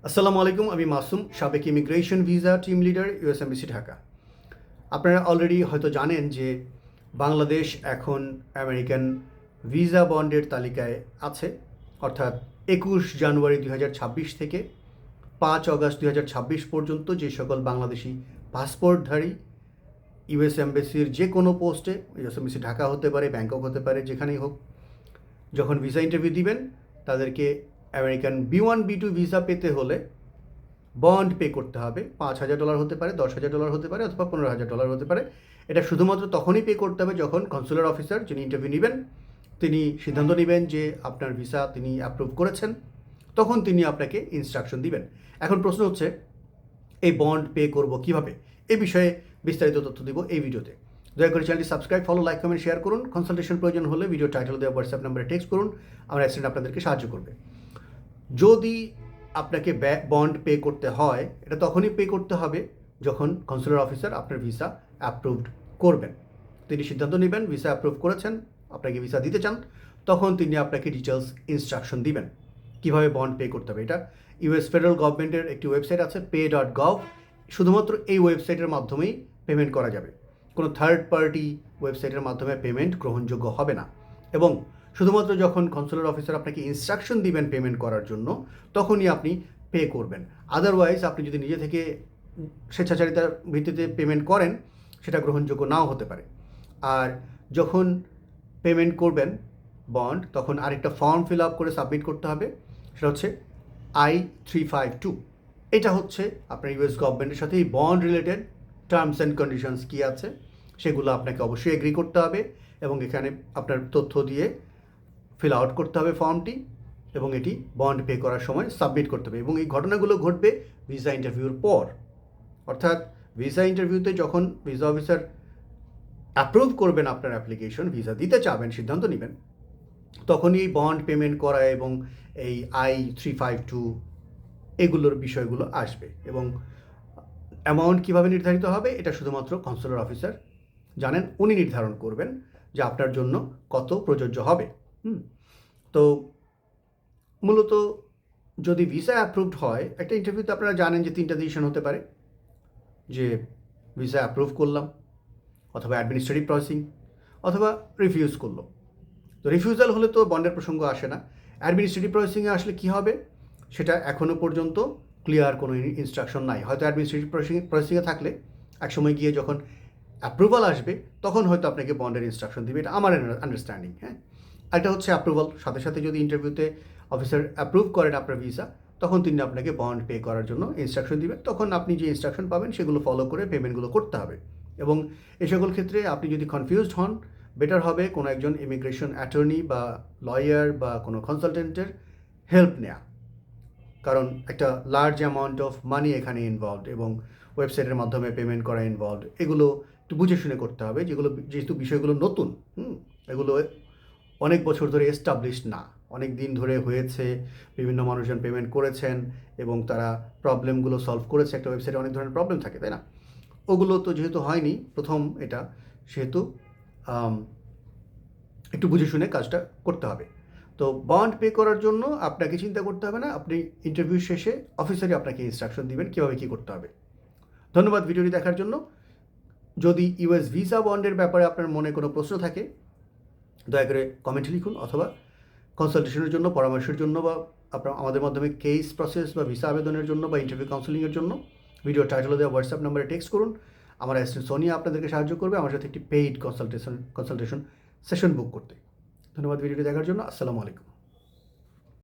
আসসালামু আলাইকুম, আমি মাসুম, সাবেক immigration visa team leader, US embassy Dhaka. আপনারা অলরেডি হয়তো জানেন যে বাংলাদেশ এখন আমেরিকান ভিসা বন্ডের তালিকায় আছে, অর্থাৎ 21 জানুয়ারি 2026 থেকে 5 আগস্ট 2026 পর্যন্ত যে সকল বাংলাদেশি পাসপোর্টধারী ইউএস এমবাসির যে কোনো পোস্টে, ইউএস এমবাসি ঢাকা হতে পারে, ব্যাংকক হতে পারে, যেখানেই হোক, যখন ভিসা ইন্টারভিউ দিবেন তাদেরকে আমেরিকান B1 B2 ভিসা পেতে হলে বন্ড পে করতে হবে। $5,000 হতে পারে, $10,000 হতে পারে, অথবা $15,000 হতে পারে। এটা শুধুমাত্র তখনই পে করতে হবে যখন কনসুলার অফিসার, যিনি ইন্টারভিউ নেবেন, তিনি সিদ্ধান্ত নেবেন যে আপনার ভিসা তিনি অ্যাপ্রুভ করেছেন, তখন তিনি আপনাকে ইনস্ট্রাকশন দিবেন। এখন প্রশ্ন হচ্ছে, এই বন্ড পে করব কিভাবে? এই বিষয়ে বিস্তারিত তথ্য দিব এই ভিডিওতে। দয়া করে চ্যানেলটি subscribe, follow, like, comment, share করুন। কনসালটেশন প্রয়োজন হলে ভিডিও টাইটেল দেওয়া হোয়াটসঅ্যাপ নাম্বারে টেক্সট করুন, আমার অ্যাসিস্ট্যান্ট আপনাদেরকে সাহায্য করবে। যদি আপনাকে বন্ড পে করতে হয়, এটা তখনই পে করতে হবে যখন কনসুলার অফিসার আপনার ভিসা অ্যাপ্রুভড করবেন। তিনি সিদ্ধান্ত নেবেন ভিসা অ্যাপ্রুভ করেছেন, আপনাকে ভিসা দিতে চান, তখন তিনি আপনাকে ডিটেলস ইনস্ট্রাকশন দিবেন কীভাবে বন্ড পে করতে হবে। এটা ইউএস ফেডারেল গভর্নমেন্টের একটি ওয়েবসাইট আছে, pay.gov। শুধুমাত্র এই ওয়েবসাইটের মাধ্যমেই পেমেন্ট করা যাবে, কোনো থার্ড পার্টি ওয়েবসাইটের মাধ্যমে পেমেন্ট গ্রহণযোগ্য হবে না। এবং শুধুমাত্র যখন কনসুলার অফিসার আপনাকে ইনস্ট্রাকশন দিবেন পেমেন্ট করার জন্য, তখনই আপনি পে করবেন। আদারওয়াইজ আপনি যদি নিজে থেকে স্বেচ্ছাচারিতার ভিত্তিতে পেমেন্ট করেন, সেটা গ্রহণযোগ্য নাও হতে পারে। আর যখন পেমেন্ট করবেন বন্ড, তখন আরেকটা ফর্ম ফিল আপ করে সাবমিট করতে হবে, সেটা হচ্ছে I-352। এটা হচ্ছে আপনার ইউএস গভর্নমেন্টের সাথে এই bond related terms and conditions কী আছে সেগুলো আপনাকে অবশ্যই এগ্রি করতে হবে, এবং এখানে আপনার তথ্য দিয়ে ফিল আউট করতে হবে ফর্মটি, এবং এটি বন্ড পে করার সময় সাবমিট করতে হবে। এবং এই ঘটনাগুলো ঘটবে ভিসা ইন্টারভিউর পর, অর্থাৎ ভিসা ইন্টারভিউতে যখন ভিসা অফিসার অ্যাপ্রুভ করবেন আপনার অ্যাপ্লিকেশন, ভিসা দিতে চাবেন, সিদ্ধান্ত নেবেন, তখনই এই বন্ড পেমেন্ট করা এবং এই I-352 এগুলোর বিষয়গুলো আসবে। এবং অ্যামাউন্ট কীভাবে নির্ধারিত হবে, এটা শুধুমাত্র কনসুলার অফিসার জানেন, উনি নির্ধারণ করবেন যে আপনার জন্য কত প্রযোজ্য হবে। তো মূলত যদি ভিসা অ্যাপ্রুভড হয়, একটা ইন্টারভিউতে আপনারা জানেন যে 3টা ডিসিশন হতে পারে, যে ভিসা অ্যাপ্রুভ করলাম, অথবা অ্যাডমিনিস্ট্রেটিভ প্রসেসিং, অথবা রিফিউজ করলো। তো রিফিউজাল হলে তো বন্ডের প্রসঙ্গ আসে না। অ্যাডমিনিস্ট্রেটিভ প্রসেসিংয়ে আসলে কী হবে, সেটা এখনও পর্যন্ত ক্লিয়ার কোনো ইনস্ট্রাকশন নাই। হয়তো অ্যাডমিনিস্ট্রেটিভ প্রসেসিংয়ে থাকলে একসময় গিয়ে যখন অ্যাপ্রুভাল আসবে, তখন হয়তো আপনাকে বন্ডের ইনস্ট্রাকশন দিবে, এটা আমার আন্ডারস্ট্যান্ডিং। হ্যাঁ, এটা হচ্ছে অ্যাপ্রুভাল, সাথে সাথে যদি ইন্টারভিউতে অফিসার অ্যাপ্রুভ করেন আপনার ভিসা, তখন তিনি আপনাকে বন্ড পে করার জন্য ইনস্ট্রাকশন দিবেন। তখন আপনি যে ইনস্ট্রাকশন পাবেন সেগুলো ফলো করে পেমেন্টগুলো করতে হবে। এবং এই সকল ক্ষেত্রে আপনি যদি কনফিউজড হন, বেটার হবে কোনো একজন ইমিগ্রেশন অ্যাটর্নি বা লয়ার বা কোনো কনসালটেন্টের হেল্প নেওয়া, কারণ একটা লার্জ অ্যামাউন্ট অফ মানি এখানে ইনভলভড, এবং ওয়েবসাইটের মাধ্যমে পেমেন্ট করা ইনভলভড। এগুলো একটু বুঝে শুনে করতে হবে, যেহেতু বিষয়গুলো নতুন, এগুলো অনেক বছর ধরে এস্টাবলিশড না, অনেক দিন ধরে হয়েছে, বিভিন্ন মানুষজন পেমেন্ট করেছেন এবং তারা প্রবলেমগুলো সলভ করেছে। একটা ওয়েবসাইটে অনেক ধরনের প্রবলেম থাকে, তাই না? ওগুলো তো যেহেতু হয়নি প্রথম এটা, সেহেতু একটু বুঝে শুনে কাজটা করতে হবে। তো বন্ড পে করার জন্য আপনাকে চিন্তা করতে হবে না, আপনি ইন্টারভিউ শেষে অফিসারই আপনাকে ইনস্ট্রাকশন দিবেন কীভাবে কী করতে হবে। ধন্যবাদ ভিডিওটি দেখার জন্য। যদি ইউএস ভিসা বন্ডের ব্যাপারে আপনার মনে কোনো প্রশ্ন থাকে, দয়া করে কমেন্টে লিখুন, অথবা কনসালটেশনের জন্য, পরামর্শের জন্য, বা আপনার আমাদের মাধ্যমে কেস প্রসেস বা ভিসা আবেদনের জন্য বা ইন্টারভিউ কাউন্সেলিংয়ের জন্য ভিডিও টাইটেলে দেওয়া হোয়াটসঅ্যাপ নাম্বারে টেক্সট করুন। আমার অ্যাসিস্ট্যান্ট সোনিয়া আপনাদেরকে সাহায্য করবে আমার সাথে একটি পেইড কনসালটেশন সেশন বুক করতে। ধন্যবাদ ভিডিওটি দেখার জন্য। আসসালামু আলাইকুম।